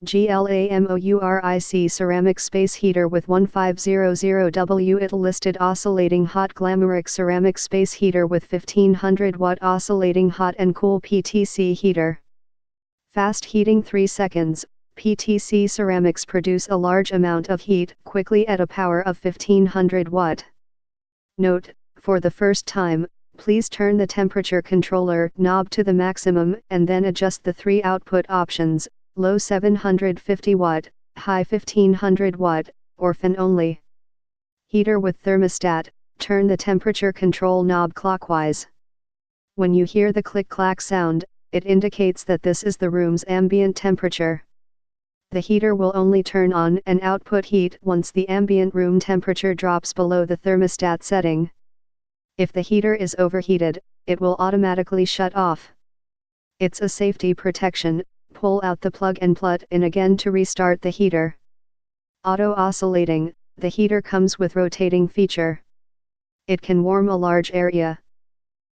Glamouric ceramic space heater with 1500W. It listed oscillating hot Glamouric ceramic space heater with 1500 watt oscillating hot and cool PTC heater. Fast heating 3 seconds. PTC ceramics produce a large amount of heat quickly at a power of 1500 watt. Note, for the first time, please turn the temperature controller knob to the maximum and then adjust the 3 output options, low 750 watt, high 1500 watt, or fan only. Heater with thermostat, turn the temperature control knob clockwise. When you hear the click-clack sound, it indicates that this is the room's ambient temperature. The heater will only turn on and output heat once the ambient room temperature drops below the thermostat setting. If the heater is overheated, it will automatically shut off. It's a safety protection. Pull out the plug and plut in again to restart the heater. Auto oscillating, the heater comes with rotating feature. It can warm a large area.